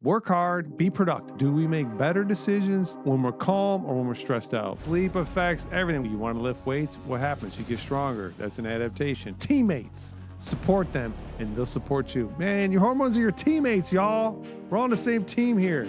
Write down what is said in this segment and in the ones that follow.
Work hard, be productive. Do we make better decisions when we're calm or when we're stressed out? Sleep affects everything. You want to lift weights? What happens? You get stronger. That's an adaptation. Teammates, support them and they'll support you. Man, your hormones are your teammates, y'all. We're all on the same team here.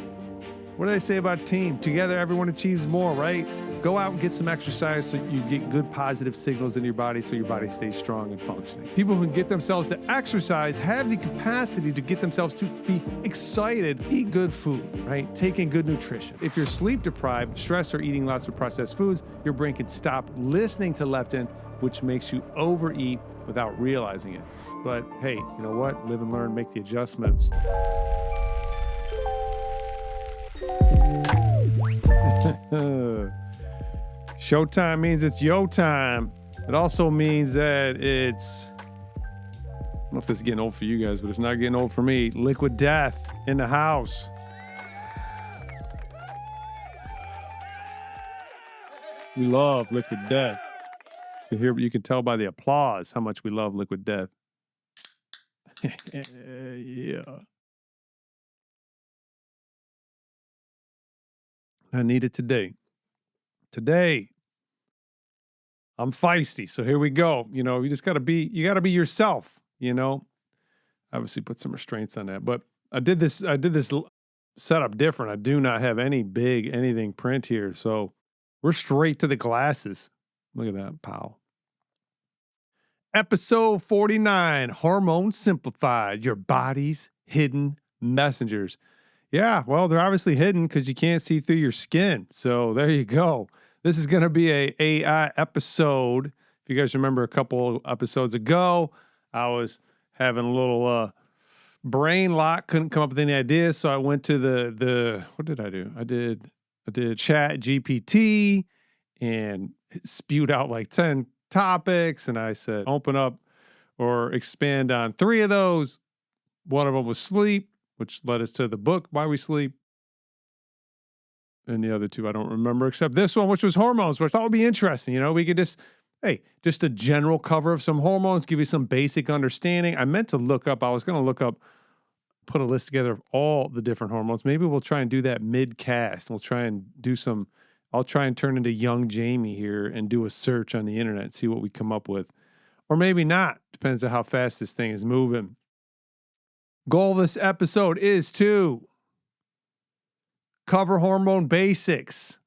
What do they say about team? Together, everyone achieves more, right? Go out and get some exercise so you get good positive signals in your body so your body stays strong and functioning. People who can get themselves to exercise have the capacity to get themselves to be excited, eat good food, right? Take in good nutrition. If you're sleep deprived, stress, or eating lots of processed foods, your brain can stop listening to leptin, which makes you overeat without realizing it. But hey, you know what? Live and learn, make the adjustments. Showtime means it's yo time. It also means that it's, I don't know if this is getting old for you guys, but it's not getting old for me. Liquid death in the house. We love liquid death. You can tell by the applause how much we love liquid death. Yeah. I need it today. Today, I'm feisty, so here we go. You know, you gotta be yourself, you know. Obviously put some restraints on that. But I did this setup different. I do not have any big anything print here. So we're straight to the glasses. Look at that, pow. Episode 49, Hormone Simplified, Your Body's Hidden Messengers. Yeah, well, they're obviously hidden because you can't see through your skin. So there you go. This is going to be a AI episode. If you guys remember a couple episodes ago, I was having a little brain lock, couldn't come up with any ideas, so I went to the what did I do? I did Chat GPT and it spewed out like 10 topics, and I said open up or expand on 3 of those. One of them was sleep, which led us to the book Why We Sleep. And the other 2, I don't remember, except this one, which was hormones, which I thought would be interesting. You know, we could just a general cover of some hormones, give you some basic understanding. I was going to look up, put a list together of all the different hormones. Maybe we'll try and do that mid-cast. I'll try and turn into young Jamie here and do a search on the internet and see what we come up with. Or maybe not. Depends on how fast this thing is moving. Goal of this episode is to cover hormone basics,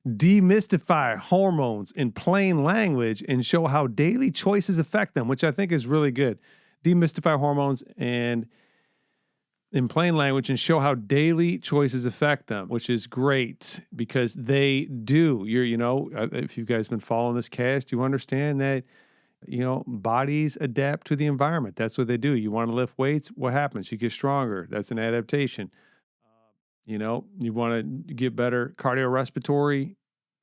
demystify hormones in plain language, and show how daily choices affect them, which I think is really good. Demystify hormones and in plain language and show how daily choices affect them, which is great because they do. If you guys been following this cast, you understand that, bodies adapt to the environment. That's what they do. You want to lift weights, what happens? You get stronger. That's an adaptation. You want to get better cardiorespiratory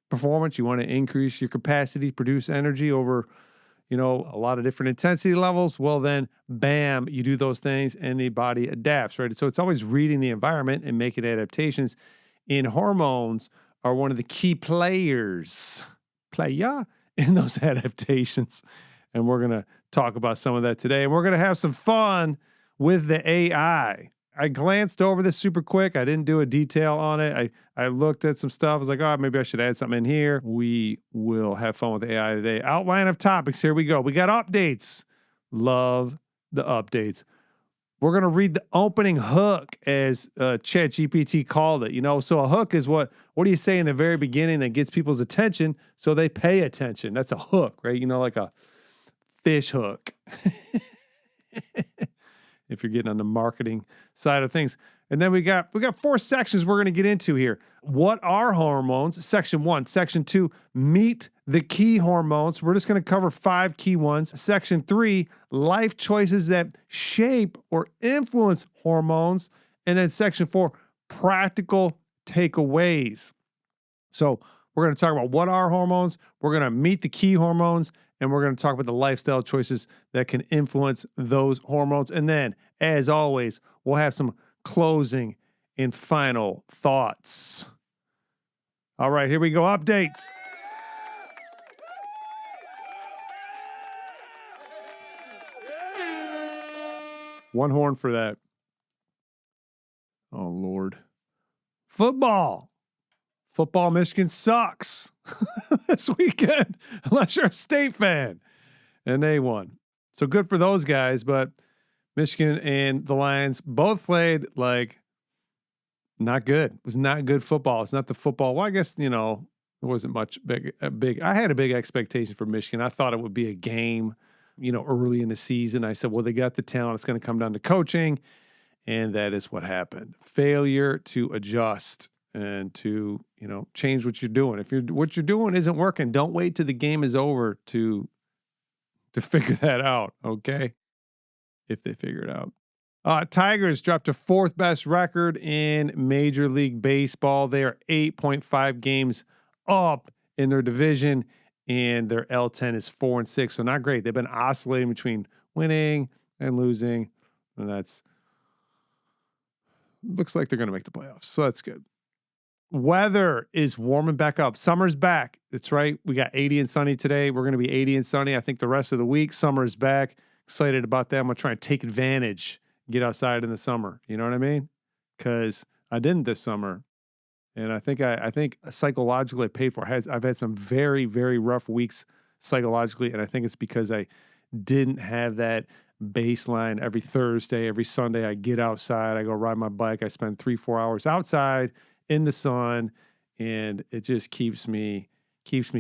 performance. You want to increase your capacity to produce energy over, a lot of different intensity levels. Well, then, bam, you do those things and the body adapts, right? So it's always reading the environment and making adaptations. And hormones are one of the key players in those adaptations. And we're going to talk about some of that today. And we're going to have some fun with the AI. I glanced over this super quick. I didn't do a detail on it. I looked at some stuff. I was like, maybe I should add something in here. We will have fun with AI today. Outline of topics. Here we go. We got updates. Love the updates. We're going to read the opening hook as ChatGPT called it. So a hook is what do you say in the very beginning that gets people's attention so they pay attention? That's a hook, right? Like a fish hook. If you're getting on the marketing side of things. And then we got 4 sections we're going to get into here. What are hormones? Section 1. Section 2, meet the key hormones. We're just going to cover 5 key ones. Section 3, life choices that shape or influence hormones. And then section 4, practical takeaways. So we're going to talk about what are hormones. We're going to meet the key hormones. And we're going to talk about the lifestyle choices that can influence those hormones. And then, as always, we'll have some closing and final thoughts. All right, here we go. Updates. One horn for that. Oh, Lord. Football. Football, Michigan sucks this weekend, unless you're a State fan. And they won. So good for those guys, but Michigan and the Lions both played like not good. It was not good football. It's not the football. Well, I guess, it wasn't much big. I had a big expectation for Michigan. I thought it would be a game, early in the season. I said, well, they got the talent. It's going to come down to coaching. And that is what happened. Failure to adjust and to, change what you're doing. If what you're doing isn't working, don't wait till the game is over to figure that out, okay? If they figure it out. Tigers dropped to fourth best record in Major League Baseball. They are 8.5 games up in their division, and their L10 is 4-6. So not great. They've been oscillating between winning and losing, and looks like they're going to make the playoffs. So that's good. Weather is warming back up. Summer's back. That's right. We got 80 and sunny today. We're going to be 80 and sunny. I think the rest of the week, summer is back. Excited about that. I'm going to try and take advantage, get outside in the summer. You know what I mean? Because I didn't this summer. And I think psychologically I paid for it. I've had some very, very rough weeks psychologically. And I think it's because I didn't have that baseline every Thursday, every Sunday. I get outside, I go ride my bike. I spend 3-4 hours outside in the sun, and it just keeps me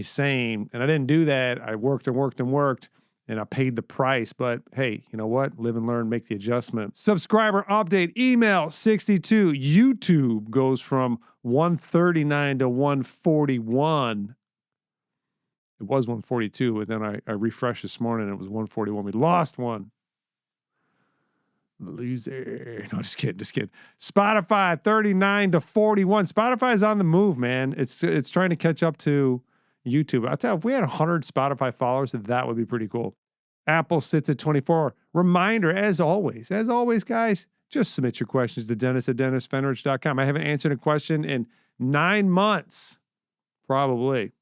sane. And I didn't do that. I worked and worked and worked, and I paid the price. But hey, you know what? Live and learn, make the adjustment. Subscriber update, email 62. YouTube goes from 139 to 141. It was 142, but then I refreshed this morning and it was 141. We lost one. Loser. No, just kidding. Spotify, 39 to 41. Spotify's on the move, man. It's trying to catch up to YouTube. I'll tell you, if we had 100 Spotify followers, that would be pretty cool. Apple sits at 24. Reminder, as always, guys, just submit your questions to Dennis at DennisFenrich.com. I haven't answered a question in 9 months. Probably.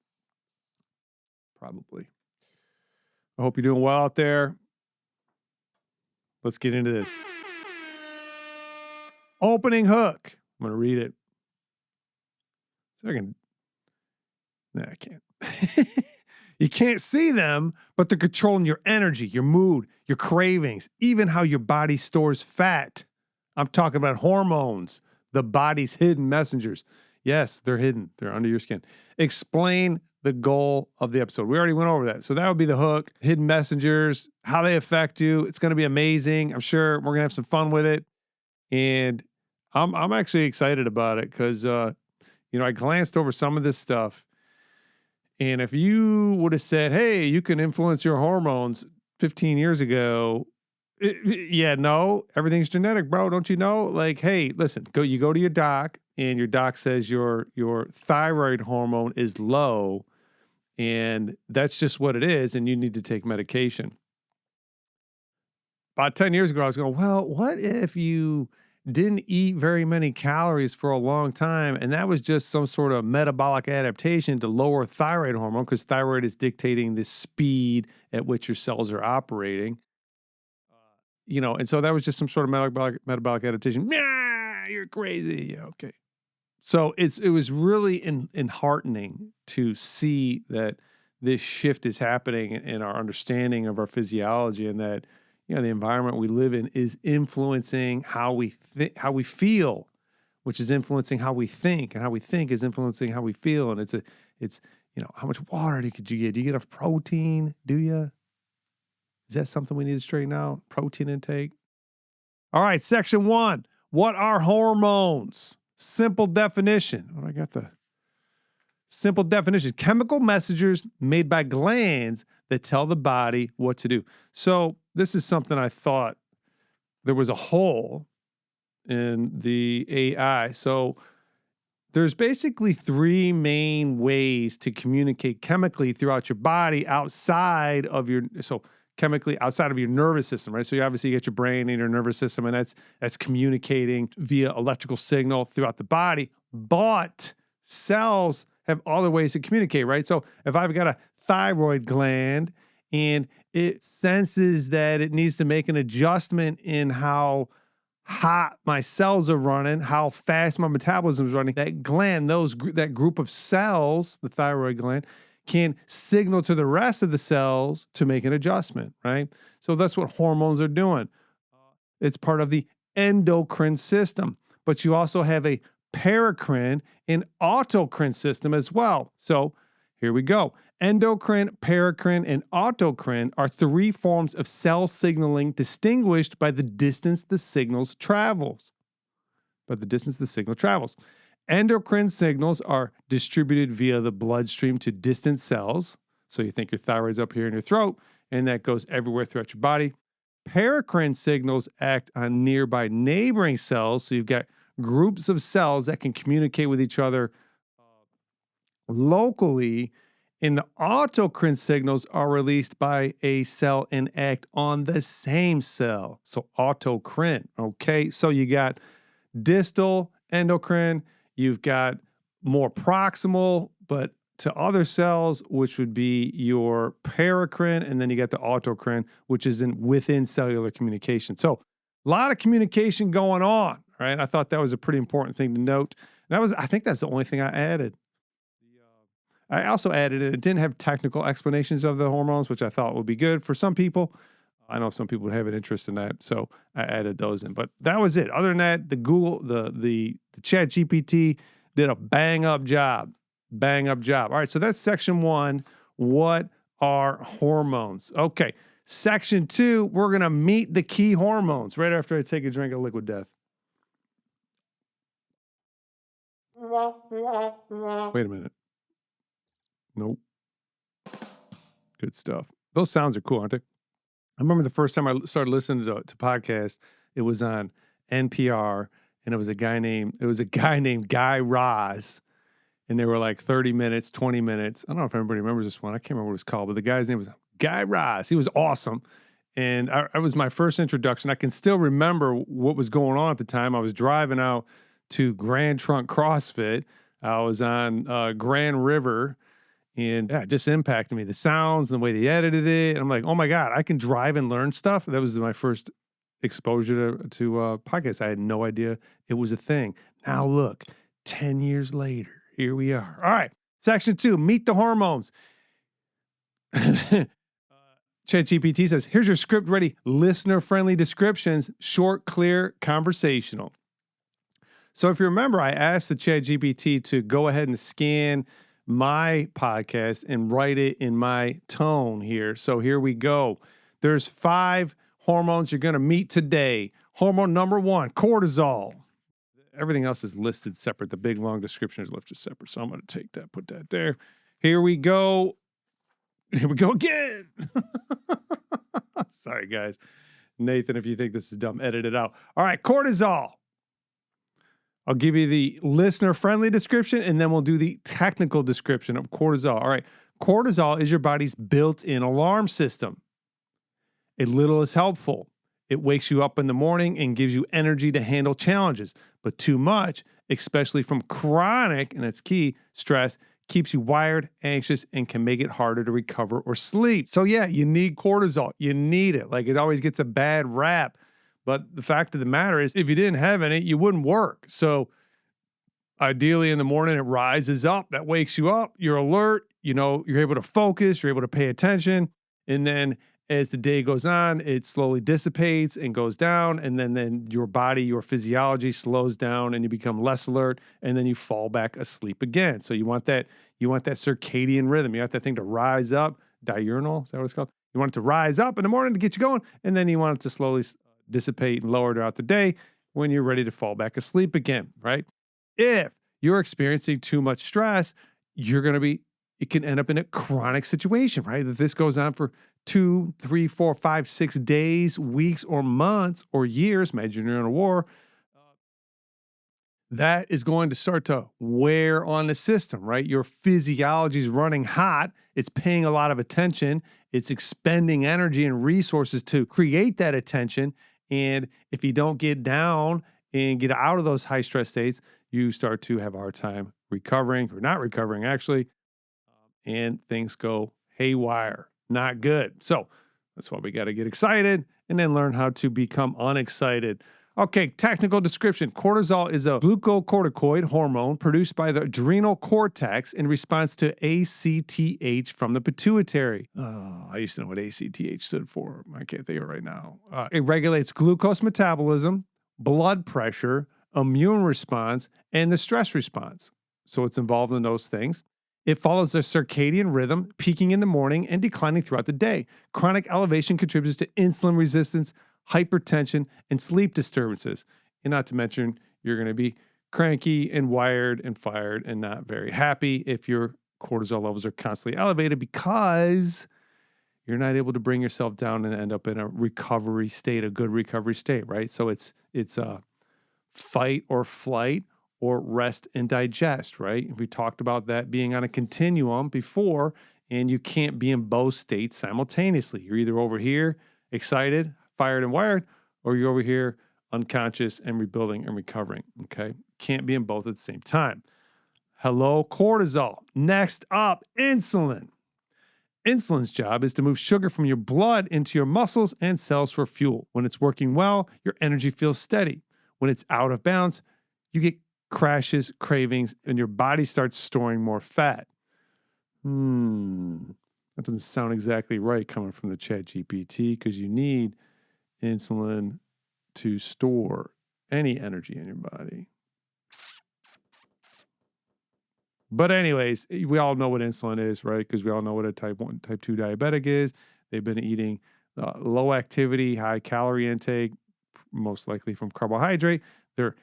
I hope you're doing well out there. Let's get into this. Opening hook. I'm going to read it. So I can't. You can't see them, but they're controlling your energy, your mood, your cravings, even how your body stores fat. I'm talking about hormones, the body's hidden messengers. Yes, they're hidden. They're under your skin. Explain the goal of the episode. We already went over that. So that would be the hook, hidden messengers, how they affect you. It's going to be amazing. I'm sure we're going to have some fun with it. And I'm actually excited about it because, I glanced over some of this stuff. And if you would have said, hey, you can influence your hormones 15 years ago, everything's genetic, bro. Don't you know? Like, hey, listen, you go to your doc and your doc says your thyroid hormone is low. And that's just what it is, and you need to take medication. About 10 years ago, I was going, well, what if you didn't eat very many calories for a long time, and that was just some sort of metabolic adaptation to lower thyroid hormone, because thyroid is dictating the speed at which your cells are operating. And so that was just some sort of metabolic adaptation. Yeah, you're crazy. Yeah, okay. So it was really enheartening to see that this shift is happening in our understanding of our physiology, and that the environment we live in is influencing how we feel, which is influencing how we think, and how we think is influencing how we feel. And it's how much water could you get? Do you get enough protein? Do you? Is that something we need to straighten out? Protein intake. All right, section 1. What are hormones? Simple definition. I got the simple definition. Chemical messengers made by glands that tell the body what to do. So this is something I thought there was a hole in the AI. So there's basically 3 main ways to communicate chemically throughout your body outside of your nervous system, right? So you obviously get your brain and your nervous system, and that's communicating via electrical signal throughout the body. But cells have other ways to communicate, right? So if I've got a thyroid gland and it senses that it needs to make an adjustment in how hot my cells are running, how fast my metabolism is running. That gland, that group of cells, the thyroid gland, can signal to the rest of the cells to make an adjustment, right? So that's what hormones are doing. It's part of the endocrine system, but you also have a paracrine and autocrine system as well. So here we go. Endocrine, paracrine, and autocrine are three forms of cell signaling distinguished by the distance the signal travels. Endocrine signals are distributed via the bloodstream to distant cells. So you think your thyroid's up here in your throat, and that goes everywhere throughout your body. Paracrine signals act on nearby neighboring cells. So you've got groups of cells that can communicate with each other locally. And the autocrine signals are released by a cell and act on the same cell. So autocrine, okay? So you got distal endocrine, you've got more proximal, but to other cells, which would be your paracrine, and then you got the autocrine, which is within cellular communication. So a lot of communication going on, right? I thought that was a pretty important thing to note. And I think that's the only thing I added. I also added it didn't have technical explanations of the hormones, which I thought would be good for some people. I know some people would have an interest in that, so I added those in. But that was it. Other than that, the Chat GPT did a bang up job. All right, so that's section 1. What are hormones? Okay, section 2, we're gonna meet the key hormones right after I take a drink of liquid death. Wait a minute. Nope. Good stuff. Those sounds are cool, aren't they? I remember the first time I started listening to podcasts, it was on NPR, and it was a guy named Guy Raz, and they were like 30 minutes, 20 minutes. I don't know if everybody remembers this one. I can't remember what it's called, but the guy's name was Guy Raz. He was awesome, and I was my first introduction. I can still remember what was going on at the time. I was driving out to Grand Trunk CrossFit. I was on Grand River. And yeah, it just impacted me. The sounds and the way they edited it. And I'm like, oh my God, I can drive and learn stuff. That was my first exposure to podcasts. I had no idea it was a thing. Now look, 10 years later, here we are. All right, section 2, meet the hormones. ChatGPT says, here's your script-ready, listener-friendly descriptions, short, clear, conversational. So if you remember, I asked the ChatGPT to go ahead and scan my podcast and write it in my tone here. So here we go. There's 5 hormones you're going to meet today. Hormone number 1, cortisol. Everything else is listed separate. The big long description is listed separate. So I'm going to take that, put that there. Here we go. Here we go again. Sorry, guys. Nathan, if you think this is dumb, edit it out. All right, cortisol. I'll give you the listener-friendly description, and then we'll do the technical description of cortisol. All right, cortisol is your body's built-in alarm system. A little is helpful. It wakes you up in the morning and gives you energy to handle challenges. But too much, especially from chronic, and that's key, stress, keeps you wired, anxious, and can make it harder to recover or sleep. So yeah, you need cortisol. You need it. Like, it always gets a bad rap. But the fact of the matter is, if you didn't have any, you wouldn't work. So ideally in the morning, it rises up. That wakes you up. You're alert. You're able to focus. You're able to pay attention. And then as the day goes on, it slowly dissipates and goes down. And then your body, your physiology slows down and you become less alert. And then you fall back asleep again. So you want that circadian rhythm. You want that thing to rise up. Diurnal, is that what it's called? You want it to rise up in the morning to get you going. And then you want it to slowly dissipate and lower throughout the day when you're ready to fall back asleep again, right? If you're experiencing too much stress, it can end up in a chronic situation, right? If this goes on for 2, 3, 4, 5, 6 days, weeks, or months, or years, imagine you're in a war, that is going to start to wear on the system, right? Your physiology is running hot. It's paying a lot of attention. It's expending energy and resources to create that attention. And if you don't get down and get out of those high stress states, you start to have a hard time recovering, or not recovering actually, and things go haywire. Not good. So that's why we got to get excited and then learn how to become unexcited. Okay, technical description. Cortisol is a glucocorticoid hormone produced by the adrenal cortex in response to ACTH from the pituitary. Oh, I used to know what ACTH stood for. I can't think of it right now. It regulates glucose metabolism, blood pressure, immune response, and the stress response. So it's involved in those things. It follows the circadian rhythm, peaking in the morning and declining throughout the day. Chronic elevation contributes to insulin resistance, hypertension, and sleep disturbances. And not to mention, you're going to be cranky and wired and fired and not very happy if your cortisol levels are constantly elevated because you're not able to bring yourself down and end up in a recovery state, a good recovery state, right? So it's a fight or flight or rest and digest, right? We talked about that being on a continuum before, and you can't be in both states simultaneously. You're either over here, excited, fired and wired, or you're over here, unconscious and rebuilding and recovering, okay? Can't be in both at the same time. Hello, cortisol. Next up, insulin. Insulin's job is to move sugar from your blood into your muscles and cells for fuel. When it's working well, your energy feels steady. When it's out of balance, you get crashes, cravings, and your body starts storing more fat. That doesn't sound exactly right coming from the chat GPT because you need insulin to store any energy in your body. But anyways, we all know what insulin is, right? Because we all know what a type 1, type 2 diabetic is. They've been eating low activity, high calorie intake, most likely from carbohydrate. Their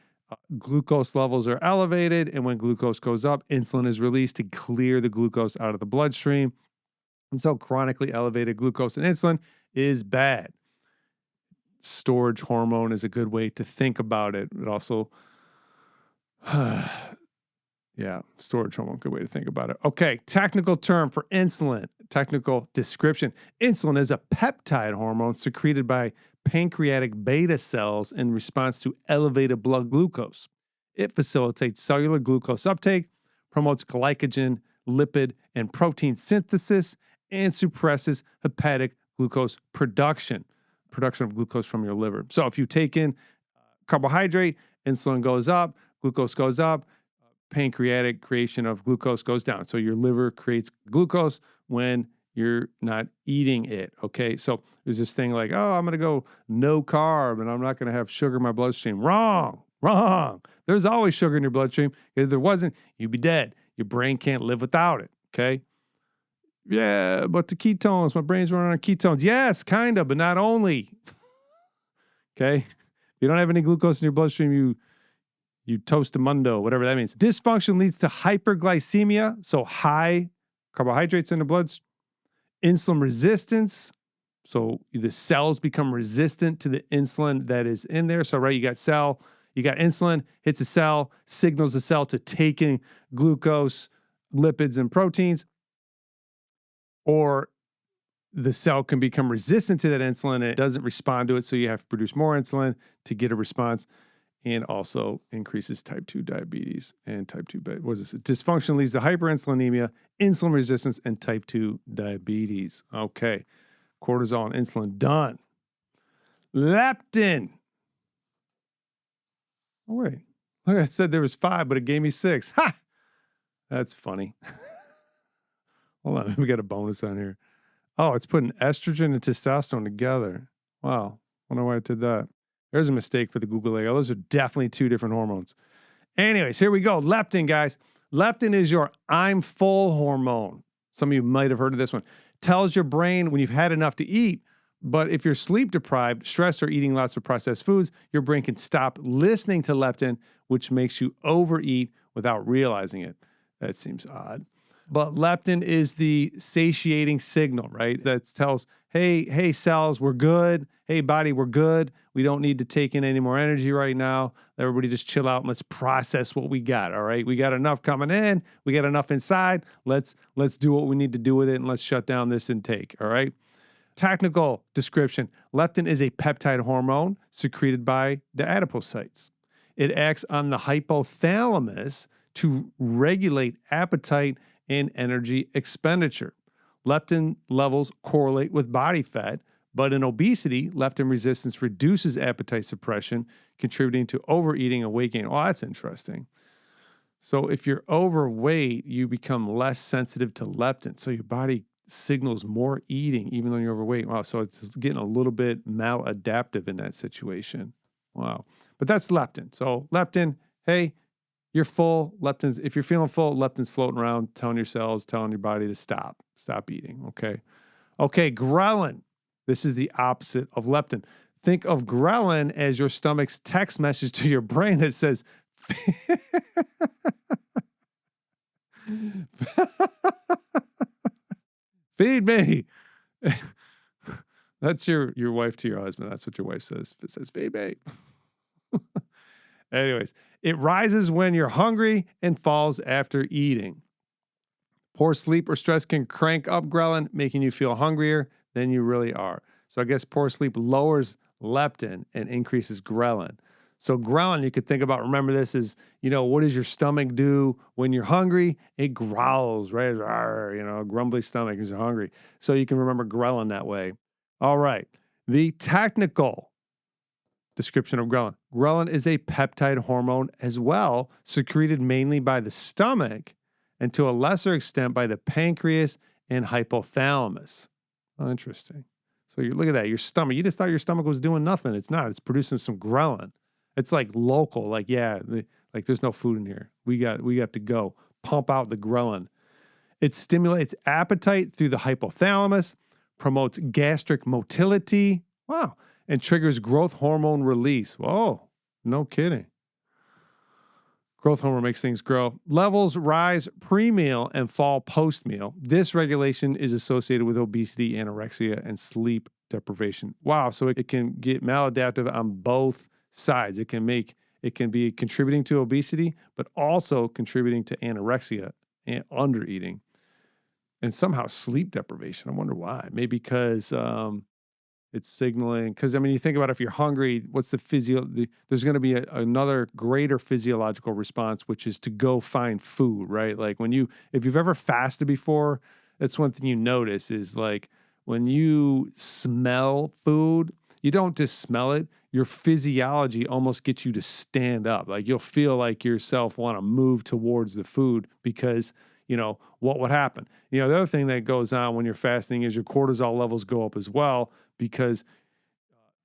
glucose levels are elevated, and when glucose goes up, insulin is released to clear the glucose out of the bloodstream. And so chronically elevated glucose and insulin is bad. Storage hormone is a good way to think about it. It also, storage hormone, good way to think about it. Okay, technical term for insulin, technical description. Insulin is a peptide hormone secreted by pancreatic beta cells in response to elevated blood glucose. It facilitates cellular glucose uptake, promotes glycogen, lipid, and protein synthesis, and suppresses hepatic glucose production of glucose from your liver. So if you take in carbohydrate, insulin goes up, glucose goes up, pancreatic creation of glucose goes down. So your liver creates glucose when you're not eating it, okay? So there's this thing like, oh, I'm going to go no carb and I'm not going to have sugar in my bloodstream. Wrong. There's always sugar in your bloodstream. If there wasn't, you'd be dead. Your brain can't live without it, okay? Yeah, but the ketones, my brain's running on ketones. Yes, kind of, but not only. Okay? If you don't have any glucose in your bloodstream, you toast-a-mundo, whatever that means. Dysfunction leads to hyperglycemia, so high carbohydrates in the blood. Insulin resistance, so the cells become resistant to the insulin that is in there. So, right, you got insulin, hits a cell, signals the cell to take in glucose, lipids, and proteins. Or the cell can become resistant to that insulin and it doesn't respond to it, so you have to produce more insulin to get a response, and also increases type 2 diabetes and type 2, what is this? Dysfunction leads to hyperinsulinemia, insulin resistance, and type 2 diabetes. Okay, cortisol and insulin done. Leptin. Oh, wait. Look, I said there was 5, but it gave me 6. Ha! That's funny. Hold on, we got a bonus on here. Oh, it's putting estrogen and testosterone together. Wow, wonder why it did that. There's a mistake for the Google AI. Those are definitely 2 different hormones. Anyways, here we go. Leptin, guys. Leptin is your I'm full hormone. Some of you might have heard of this one. Tells your brain when you've had enough to eat, but if you're sleep deprived, stressed, or eating lots of processed foods, your brain can stop listening to leptin, which makes you overeat without realizing it. That seems odd. But leptin is the satiating signal, right? That tells, hey, cells, we're good. Hey, body, we're good. We don't need to take in any more energy right now. Everybody just chill out and let's process what we got, all right? We got enough coming in. We got enough inside. Let's do what we need to do with it, and let's shut down this intake, all right? Technical description. Leptin is a peptide hormone secreted by the adipocytes. It acts on the hypothalamus to regulate appetite and energy expenditure. Leptin levels correlate with body fat, But in obesity, leptin resistance reduces appetite suppression, contributing to overeating and weight gain. Oh, that's interesting. So if you're overweight, you become less sensitive to leptin. So your body signals more eating even though you're overweight. Wow. So it's getting a little bit maladaptive in that situation. Wow. But that's leptin. So leptin, hey, you're full. Leptin's, if you're feeling full, leptin's floating around, telling your cells, telling your body to stop eating. Okay. Okay. Ghrelin. This is the opposite of leptin. Think of ghrelin as your stomach's text message to your brain that says, feed me. That's your wife to your husband. That's what your wife says. It says, feed me. Anyways, it rises when you're hungry and falls after eating. Poor sleep or stress can crank up ghrelin, making you feel hungrier than you really are. So I guess poor sleep lowers leptin and increases ghrelin. So ghrelin, you could think about, remember this is, what does your stomach do when you're hungry? It growls, right? Grumbly stomach because you're hungry. So you can remember ghrelin that way. All right. The technical description of ghrelin. Ghrelin is a peptide hormone as well, secreted mainly by the stomach and to a lesser extent by the pancreas and hypothalamus. Oh, interesting. So you look at that, your stomach. You just thought your stomach was doing nothing. It's not. It's producing some ghrelin. It's like local, like there's no food in here. We got to go. Pump out the ghrelin. It stimulates appetite through the hypothalamus, promotes gastric motility. Wow. And triggers growth hormone release. Whoa, no kidding. Growth hormone makes things grow. Levels rise pre-meal and fall post-meal. Dysregulation is associated with obesity, anorexia, and sleep deprivation. Wow, so it can get maladaptive on both sides. It can be contributing to obesity, but also contributing to anorexia and undereating. And somehow sleep deprivation. I wonder why. Maybe because it's signaling, because you think about if you're hungry, what's there's going to be another greater physiological response, which is to go find food, right? Like if you've ever fasted before, that's one thing you notice is like when you smell food, you don't just smell it, your physiology almost gets you to stand up. Like you'll feel like yourself want to move towards the food because what would happen? The other thing that goes on when you're fasting is your cortisol levels go up as well because,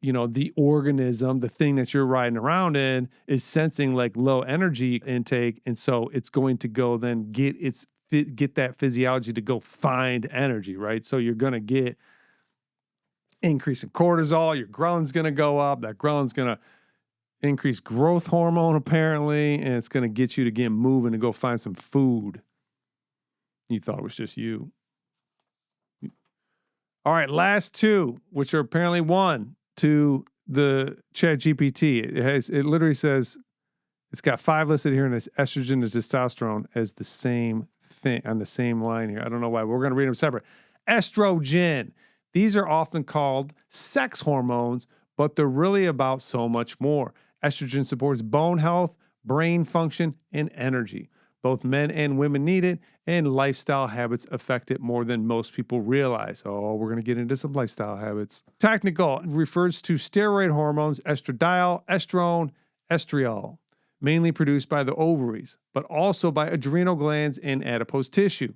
the organism, the thing that you're riding around in is sensing like low energy intake. And so it's going to go then get that physiology to go find energy, right? So you're going to get increase in cortisol. Your ghrelin's going to go up. That ghrelin's going to increase growth hormone apparently. And it's going to get you to get moving and go find some food. You thought it was just you. All right, last two, which are apparently one to the Chat GPT. It literally says, it's got 5 listed here, and it's estrogen and testosterone as the same thing on the same line here. I don't know why. We're going to read them separate. Estrogen. These are often called sex hormones, but they're really about so much more. Estrogen supports bone health, brain function, and energy. Both men and women need it, and lifestyle habits affect it more than most people realize. Oh, we're going to get into some lifestyle habits. Technical refers to steroid hormones, estradiol, estrone, estriol, mainly produced by the ovaries, but also by adrenal glands and adipose tissue.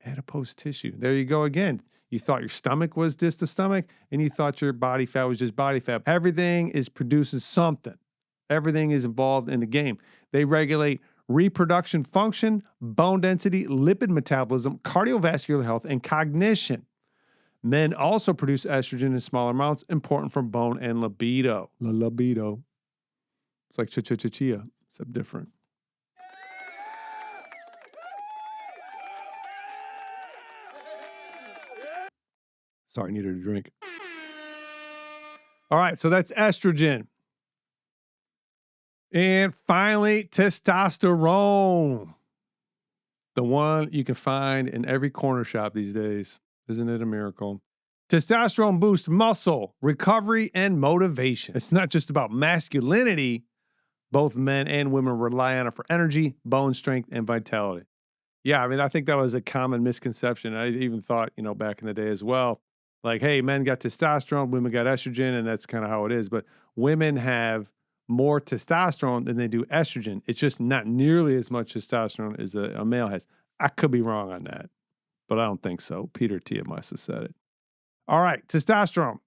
Adipose tissue. There you go again. You thought your stomach was just the stomach, and you thought your body fat was just body fat. Everything produces something. Everything is involved in the game. They regulate reproduction function, bone density, lipid metabolism, cardiovascular health, and cognition. Men also produce estrogen in smaller amounts, important for bone and libido. La libido. It's like chia, except different. Sorry, I needed a drink. All right, so that's estrogen. And finally, testosterone. The one you can find in every corner shop these days. Isn't it a miracle? Testosterone boosts muscle, recovery, and motivation. It's not just about masculinity. Both men and women rely on it for energy, bone strength, and vitality. Yeah, I think that was a common misconception. I even thought, back in the day as well. Like, hey, men got testosterone, women got estrogen, and that's kind of how it is. But women have more testosterone than they do estrogen. It's just not nearly as much testosterone as a male has. I could be wrong on that, but I don't think so. Peter Tia must have said it. All right, testosterone.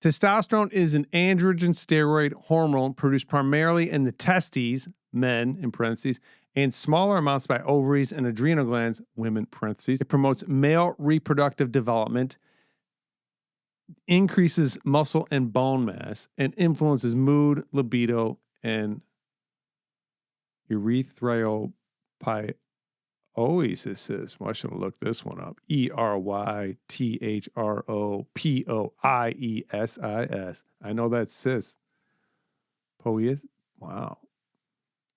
Testosterone is an androgen steroid hormone produced primarily in the testes, men in parentheses, and smaller amounts by ovaries and adrenal glands, women parentheses. It promotes male reproductive development, increases muscle and bone mass, and influences mood, libido, and erythropoiesis. Well, I should have looked this one up. ERYTHROPOIESIS. I know that's cis. Wow.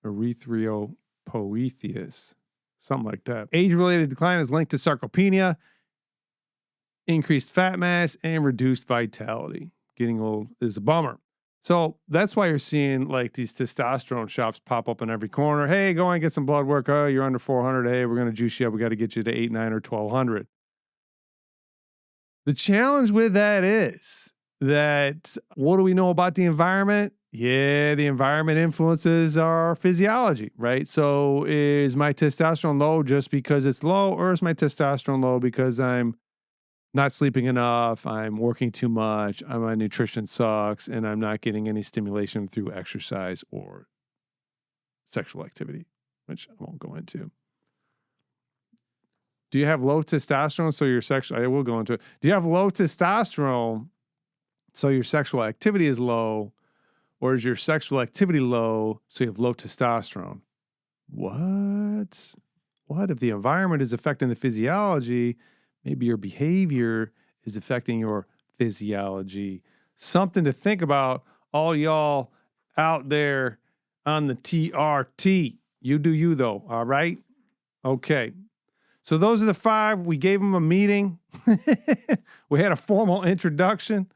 Erythropoiesis. Something like that. Age-related decline is linked to sarcopenia, increased fat mass, and reduced vitality. Getting old is a bummer. So that's why you're seeing like these testosterone shops pop up in every corner. Hey, go and get some blood work. Oh, you're under 400. Hey, we're going to juice you up. We got to get you to 8, 9, or 1200. The challenge with that is that what do we know about the environment? Yeah, the environment influences our physiology, right? So is my testosterone low just because it's low, or is my testosterone low because I'm not sleeping enough, I'm working too much, my nutrition sucks, and I'm not getting any stimulation through exercise or sexual activity, which I won't go into. Do you have low testosterone so your sexual, I will go into it. Do you have low testosterone so your sexual activity is low, or is your sexual activity low so you have low testosterone? What? What if the environment is affecting the physiology? Maybe your behavior is affecting your physiology. Something to think about, all y'all out there on the TRT. You do you, though, all right? Okay. So those are the 5. We gave them a meeting. We had a formal introduction.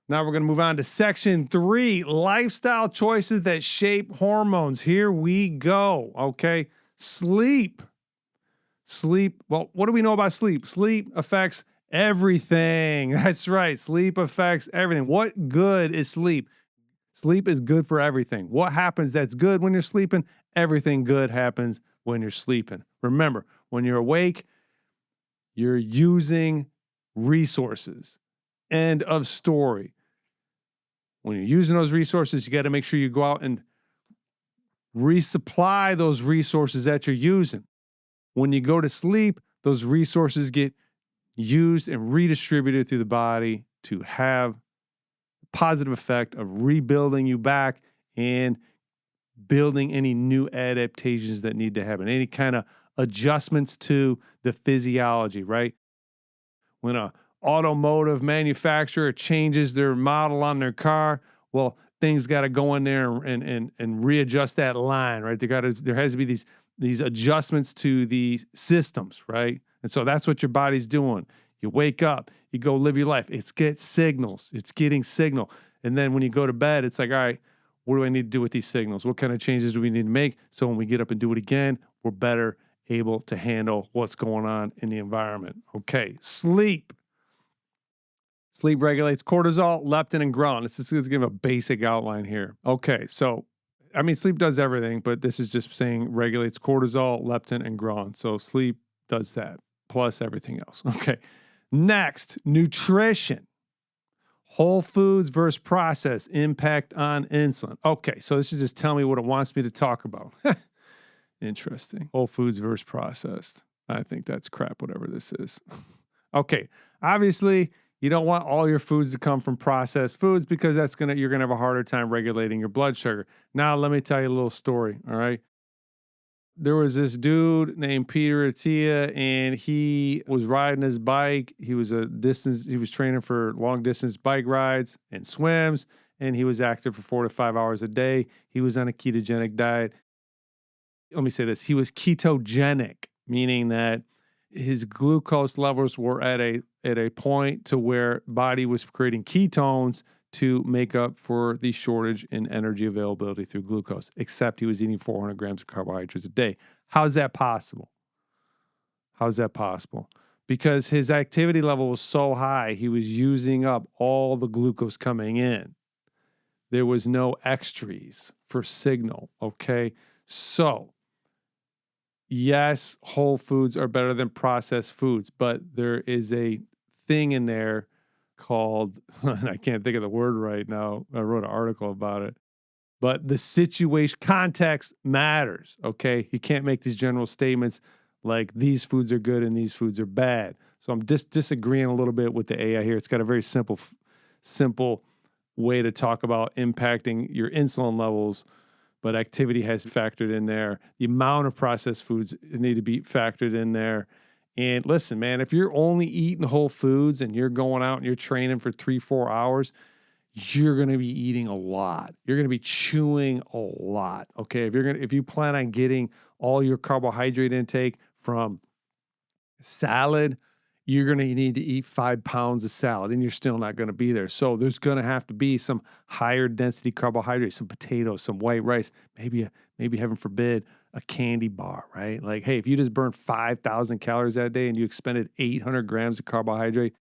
Now we're going to move on to section 3, lifestyle choices that shape hormones. Here we go, okay? Sleep. Well, what do we know about sleep? Sleep affects everything. That's right. Sleep affects everything. What good is sleep? Sleep is good for everything. What happens that's good when you're sleeping? Everything good happens when you're sleeping. Remember, when you're awake, you're using resources. End of story. When you're using those resources, you got to make sure you go out and resupply those resources that you're using. When you go to sleep, those resources get used and redistributed through the body to have a positive effect of rebuilding you back and building any new adaptations that need to happen, any kind of adjustments to the physiology, right? When an automotive manufacturer changes their model on their car, well, things got to go in there and readjust that line, right? There has to be these adjustments to the systems, right? And so that's what your body's doing. You wake up, you go live your life. It's getting signal. And then when you go to bed, it's like, all right, what do I need to do with these signals? What kind of changes do we need to make? So when we get up and do it again, we're better able to handle what's going on in the environment. Okay, sleep. Sleep regulates cortisol, leptin, and ghrelin. Let's give a basic outline here. Okay, so sleep does everything, but this is just saying regulates cortisol, leptin, and ghrelin. So sleep does that, plus everything else. Okay. Next, nutrition. Whole foods versus processed, impact on insulin. Okay, so this is just telling me what it wants me to talk about. Interesting. Whole foods versus processed. I think that's crap, whatever this is. Okay, obviously, you don't want all your foods to come from processed foods because you're gonna have a harder time regulating your blood sugar. Now, let me tell you a little story, all right? There was this dude named Peter Tia, and he was riding his bike. He was training for long distance bike rides and swims, and he was active for 4 to 5 hours a day. He was on a ketogenic diet. Let me say this. He was ketogenic, meaning that his glucose levels were at a point to where body was creating ketones to make up for the shortage in energy availability through glucose, except he was eating 400 grams of carbohydrates a day. How's that possible? because his activity level was so high, he was using up all the glucose coming in. There was no extras for signal, okay? So, yes, whole foods are better than processed foods, but there is a thing in there called, and I can't think of the word right now. I wrote an article about it. But the situation, context matters, okay? You can't make these general statements like these foods are good and these foods are bad. So I'm just disagreeing a little bit with the AI here. It's got a very simple way to talk about impacting your insulin levels, but activity has factored in there. The amount of processed foods need to be factored in there. And listen, man, if you're only eating whole foods and you're going out and you're training for 3-4 hours, you're going to be eating a lot. You're going to be chewing a lot. Okay. If you plan on getting all your carbohydrate intake from salad, you're going to need to eat 5 pounds of salad and you're still not going to be there. So there's going to have to be some higher density carbohydrates, some potatoes, some white rice, maybe heaven forbid, a candy bar, right? Like, hey, if you just burned 5,000 calories that day and you expended 800 grams of carbohydrate,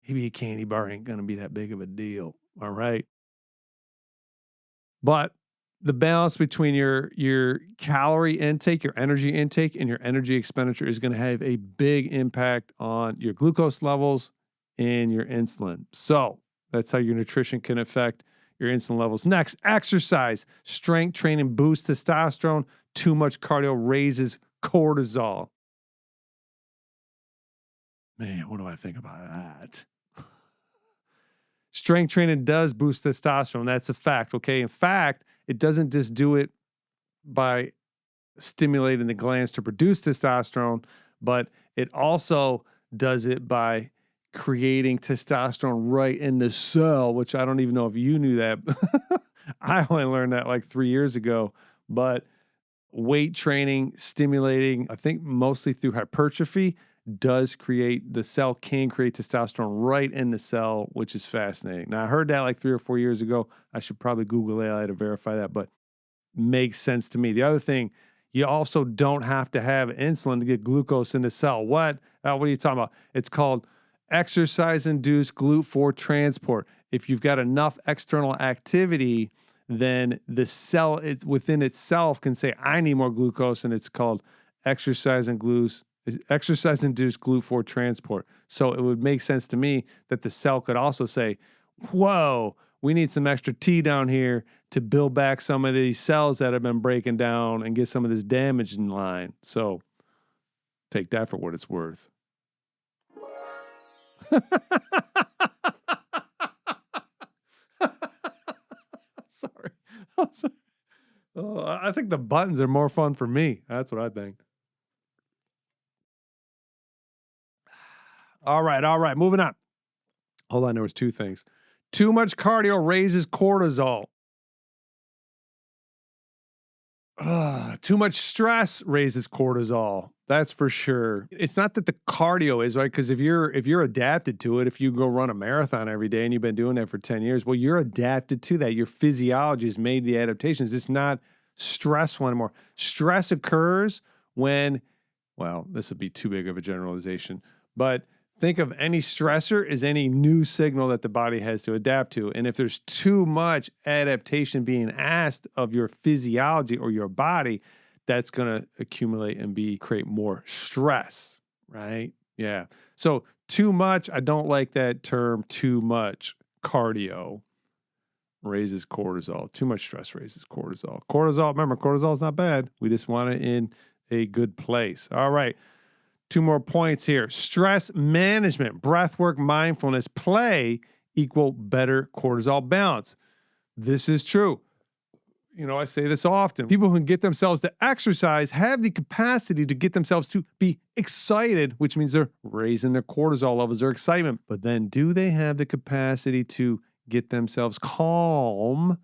maybe a candy bar ain't going to be that big of a deal. All right. But the balance between your calorie intake, your energy intake, and your energy expenditure is going to have a big impact on your glucose levels and your insulin. So that's how your nutrition can affect your insulin levels. Next, exercise. Strength training boosts testosterone. Too much cardio raises cortisol. Man, what do I think about that? Strength training does boost testosterone. That's a fact, okay? In fact, it doesn't just do it by stimulating the glands to produce testosterone, but it also does it by creating testosterone right in the cell, which I don't even know if you knew that. I only learned that like 3 years ago. But weight training, stimulating, I think mostly through hypertrophy, does create, the cell can create testosterone right in the cell, which is fascinating. Now, I heard that like 3 or 4 years ago. I should probably Google AI to verify that, but makes sense to me. The other thing, you also don't have to have insulin to get glucose in the cell. What are you talking about? It's called exercise-induced GLUT4 transport. If you've got enough external activity, then the cell within itself can say, I need more glucose, and it's called exercise-induced GLUT4 transport. So it would make sense to me that the cell could also say, whoa, we need some extra T down here to build back some of these cells that have been breaking down and get some of this damage in line. So take that for what it's worth. Sorry. I'm sorry. Oh, I think the buttons are more fun for me. That's what I think. All right. Moving on. Hold on. There was 2 things. Too much cardio raises cortisol. Too much stress raises cortisol. That's for sure. It's not that the cardio is, right? Because if you're adapted to it, if you go run a marathon every day and you've been doing that for 10 years, well, you're adapted to that. Your physiology has made the adaptations. It's not stressful anymore. Stress occurs when, well, this would be too big of a generalization, but think of any stressor as any new signal that the body has to adapt to. And if there's too much adaptation being asked of your physiology or your body, that's going to accumulate and create more stress, right? Yeah. So too much, I don't like that term, too much cardio raises cortisol. Too much stress raises cortisol. Remember, cortisol is not bad. We just want it in a good place. All right. 2 more points here. Stress management, breathwork, mindfulness, play equal better cortisol balance. This is true. I say this often. People who can get themselves to exercise have the capacity to get themselves to be excited, which means they're raising their cortisol levels, their excitement. But then do they have the capacity to get themselves calm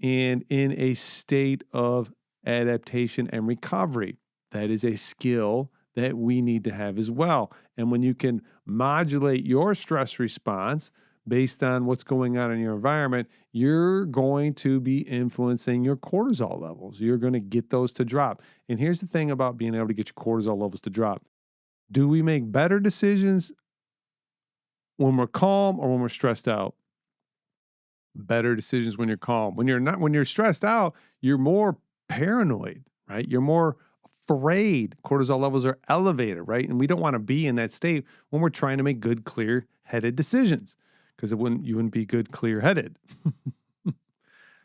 and in a state of adaptation and recovery? That is a skill that we need to have as well. And when you can modulate your stress response based on what's going on in your environment, you're going to be influencing your cortisol levels. You're going to get those to drop. And here's the thing about being able to get your cortisol levels to drop. Do we make better decisions when we're calm or when we're stressed out? Better decisions when you're calm. When you're stressed out, you're more paranoid, right? You're more afraid. Cortisol levels are elevated, right? And we don't want to be in that state when we're trying to make good, clear-headed decisions, because you wouldn't be good, clear-headed.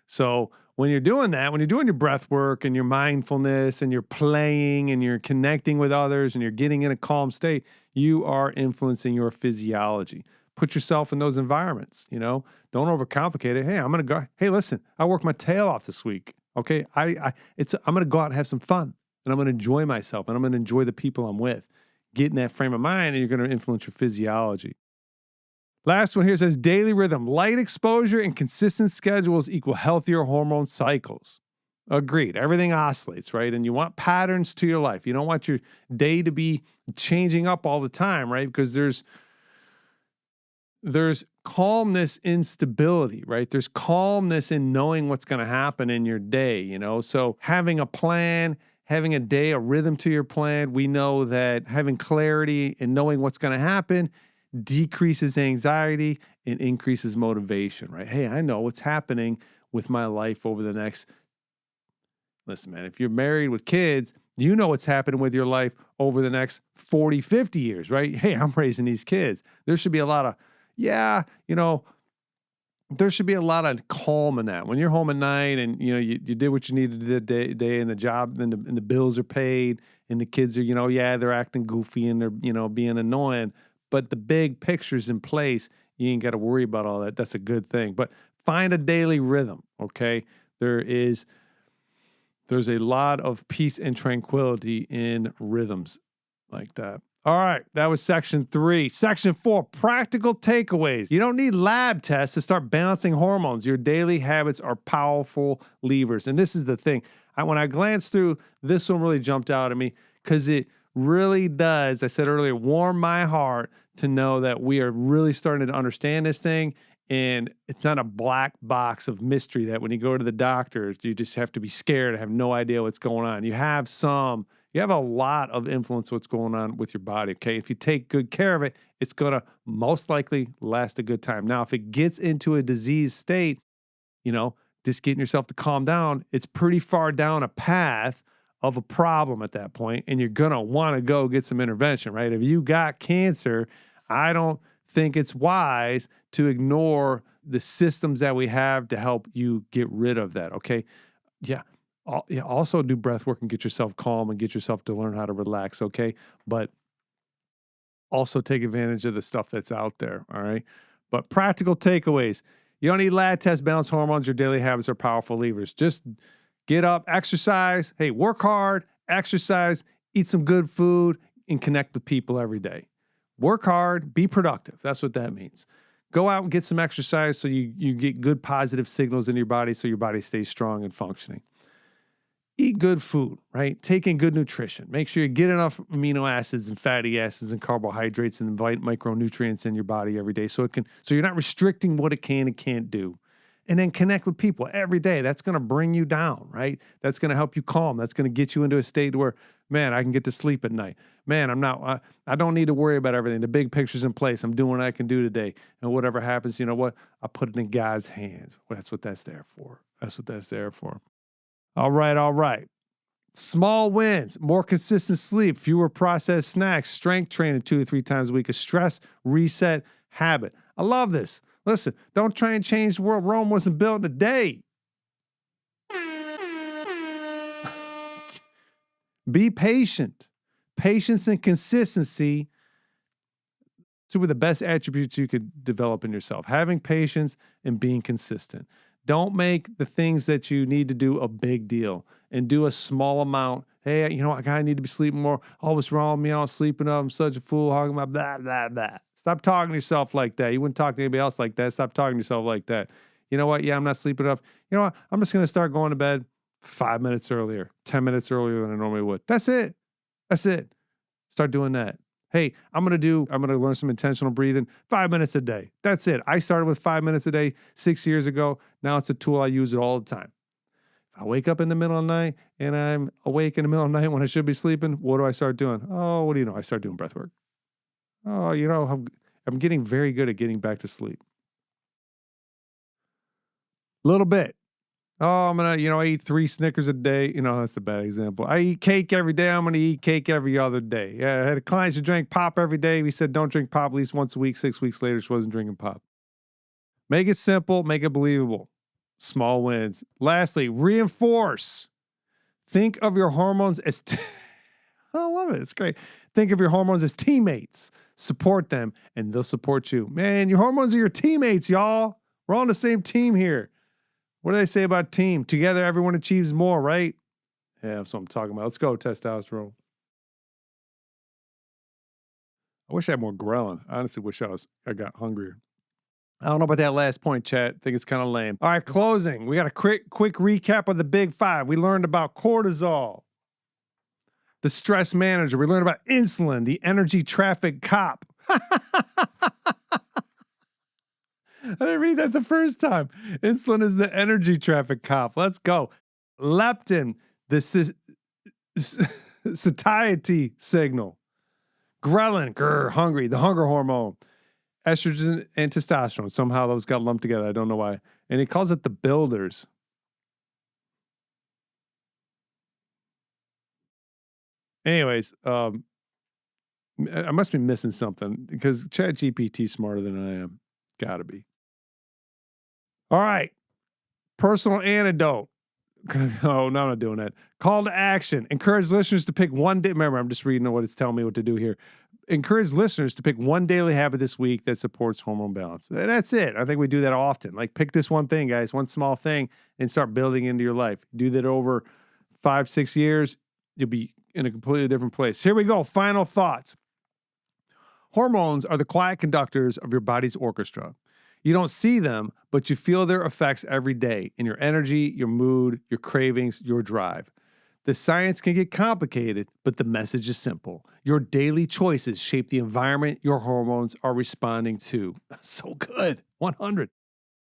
So when you're doing that, when you're doing your breath work and your mindfulness and you're playing and you're connecting with others and you're getting in a calm state, you are influencing your physiology. Put yourself in those environments, Don't overcomplicate it. Hey, I'm going to go. Hey, listen, I worked my tail off this week. Okay. I'm going to go out and have some fun, and I'm going to enjoy myself, and I'm going to enjoy the people I'm with. Get in that frame of mind, and you're going to influence your physiology. Last one here says daily rhythm. Light exposure and consistent schedules equal healthier hormone cycles. Agreed. Everything oscillates, right? And you want patterns to your life. You don't want your day to be changing up all the time, right? Because there's calmness in stability, right? There's calmness in knowing what's going to happen in your day, So having a plan, having a day, a rhythm to your plan, we know that having clarity and knowing what's going to happen decreases anxiety and increases motivation, right? Hey, I know what's happening with my life over the next... Listen, man, if you're married with kids, you know what's happening with your life over the next 40, 50 years, right? Hey, I'm raising these kids. There should be a lot of, there should be a lot of calm in that. When you're home at night and, you did what you needed to do the day and the job and the bills are paid and the kids are, they're acting goofy and they're, being annoying. But the big picture's in place. You ain't got to worry about all that. That's a good thing. But find a daily rhythm, okay? There's a lot of peace and tranquility in rhythms like that. All right, that was section 3. Section 4, practical takeaways. You don't need lab tests to start balancing hormones. Your daily habits are powerful levers. And this is the thing. When I glanced through, this one really jumped out at me because it really does, I said earlier, warm my heart to know that we are really starting to understand this thing. And it's not a black box of mystery that when you go to the doctor, you just have to be scared and have no idea what's going on. You have a lot of influence what's going on with your body, okay? If you take good care of it, it's going to most likely last a good time. Now, if it gets into a disease state, just getting yourself to calm down, it's pretty far down a path of a problem at that point, and you're going to want to go get some intervention, right? If you got cancer, I don't think it's wise to ignore the systems that we have to help you get rid of that, okay? Yeah. Also do breath work and get yourself calm and get yourself to learn how to relax, okay? But also take advantage of the stuff that's out there, all right? But practical takeaways. You don't need lab tests, balance hormones. Your daily habits are powerful levers. Just get up, exercise. Hey, work hard, exercise, eat some good food, and connect with people every day. Work hard, be productive. That's what that means. Go out and get some exercise so you get good positive signals in your body so your body stays strong and functioning. Eat good food, right? Take in good nutrition. Make sure you get enough amino acids and fatty acids and carbohydrates and micronutrients in your body every day so you're not restricting what it can and can't do. And then connect with people every day. That's going to bring you down, right? That's going to help you calm. That's going to get you into a state where, man, I can get to sleep at night. Man, I don't need to worry about everything. The big picture's in place. I'm doing what I can do today. And whatever happens, you know what? I put it in God's hands. Well, that's what that's there for. That's what that's there for. All right. Small wins, more consistent sleep, fewer processed snacks, strength training 2 to 3 times a week, a stress reset habit. I love this. Listen, don't try and change the world. Rome wasn't built in a day. Be patient. Patience and consistency are the best attributes you could develop in yourself. Having patience and being consistent. Don't make the things that you need to do a big deal and do a small amount. Hey, I need to be sleeping more. Oh, what's wrong with me? I'm sleeping up. I'm such a fool. Talking about blah, blah, blah. Stop talking to yourself like that. You wouldn't talk to anybody else like that. Stop talking to yourself like that. You know what? Yeah, I'm not sleeping enough. You know what? I'm just going to start going to bed 5 minutes earlier, 10 minutes earlier than I normally would. That's it. Start doing that. Hey, I'm going to learn some intentional breathing 5 minutes a day. That's it. I started with 5 minutes a day 6 years ago. Now it's a tool I use it all the time. I wake up in the middle of the night and I'm awake in the middle of the night when I should be sleeping. What do I start doing? Oh, what do you know? I start doing breath work. Oh, I'm getting very good at getting back to sleep. Little bit. Oh, I eat 3 Snickers a day. That's a bad example. I eat cake every day. I'm going to eat cake every other day. Yeah, I had a client who drank pop every day. We said, don't drink pop at least once a week. 6 weeks later, she wasn't drinking pop. Make it simple. Make it believable. Small wins. Lastly, reinforce. Think of your hormones as... I love it. It's great. Think of your hormones as teammates. Support them, and they'll support you. Man, your hormones are your teammates, y'all. We're all on the same team here. What do they say about team? Together, everyone achieves more, right? Yeah, that's what I'm talking about. Let's go, testosterone. I wish I had more ghrelin. I honestly wish I got hungrier. I don't know about that last point, chat. I think it's kind of lame. All right, closing. We got a quick recap of the big 5. We learned about cortisol, the stress manager. We learned about insulin, the energy traffic cop. I didn't read that the first time. Insulin is the energy traffic cop. Let's go. Leptin, the satiety signal. Ghrelin, hungry, the hunger hormone. Estrogen and testosterone. Somehow those got lumped together. I don't know why. And he calls it the builders. Anyways, I must be missing something because ChatGPT's smarter than I am. Gotta be. All right. Personal anecdote. Oh, no, I'm not doing that. Call to action. Encourage listeners to pick one day. Remember, I'm just reading what it's telling me what to do here. Encourage listeners to pick one daily habit this week that supports hormone balance. And that's it. I think we do that often. Like, pick this one thing, guys, one small thing, and start building into your life. Do that over 5-6 years, you'll be in a completely different place. Here we go. Final thoughts. Hormones are the quiet conductors of your body's orchestra. You don't see them, but you feel their effects every day in your energy, your mood, your cravings, your drive. The science can get complicated, but the message is simple. Your daily choices shape the environment your hormones are responding to. So good. 100.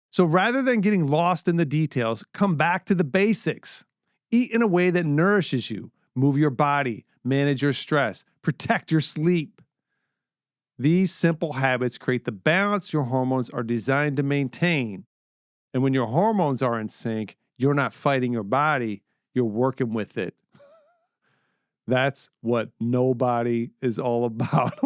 So rather than getting lost in the details, come back to the basics. Eat in a way that nourishes you. Move your body. Manage your stress. Protect your sleep. These simple habits create the balance your hormones are designed to maintain. And when your hormones are in sync, you're not fighting your body, you're working with it. That's what nobody is all about.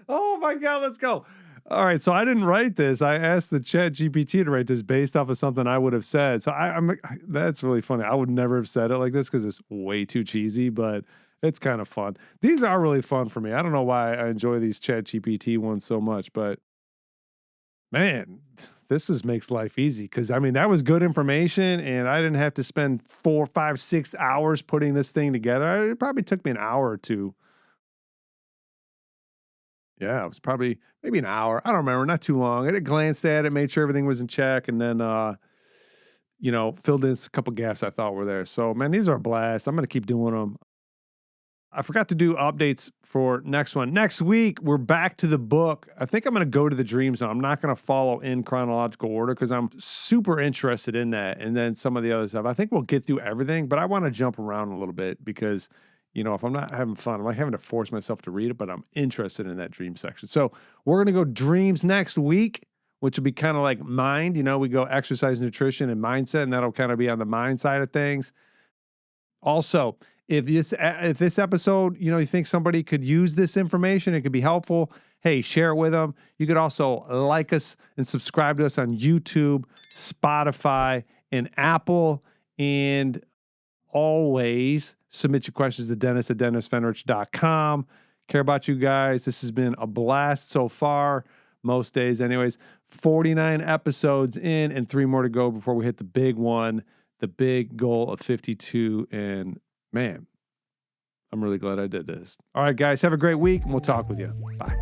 Oh my God, let's go. All right, so I didn't write this. I asked the Chat GPT to write this based off of something I would have said. So that's really funny. I would never have said it like this because it's way too cheesy, but it's kind of fun. These are really fun for me. I don't know why I enjoy these Chat GPT ones so much, but man, this makes life easy because, that was good information and I didn't have to spend 4, 5, 6 hours putting this thing together. It probably took me an hour or two. Yeah, it was probably maybe an hour. I don't remember, not too long. I glanced at it, made sure everything was in check, and then, filled in a couple gaps I thought were there. So, man, these are a blast. I'm going to keep doing them. I forgot to do updates for next one. Next week, we're back to the book. I think I'm going to go to the dream zone. I'm not going to follow in chronological order because I'm super interested in that. And then some of the other stuff. I think we'll get through everything, but I want to jump around a little bit because, if I'm not having fun, I'm like having to force myself to read it, but I'm interested in that dream section. So we're going to go dreams next week, which will be kind of like mind. We go exercise, nutrition, and mindset, and that'll kind of be on the mind side of things. Also, if this episode, you think somebody could use this information, it could be helpful, hey, share it with them. You could also like us and subscribe to us on YouTube, Spotify, and Apple. And always submit your questions to Dennis@DennisFenrich.com. Care about you guys. This has been a blast so far, most days anyways. 49 episodes in and 3 more to go before we hit the big one, the big goal of 52. And man, I'm really glad I did this. All right, guys, have a great week, and we'll talk with you. Bye.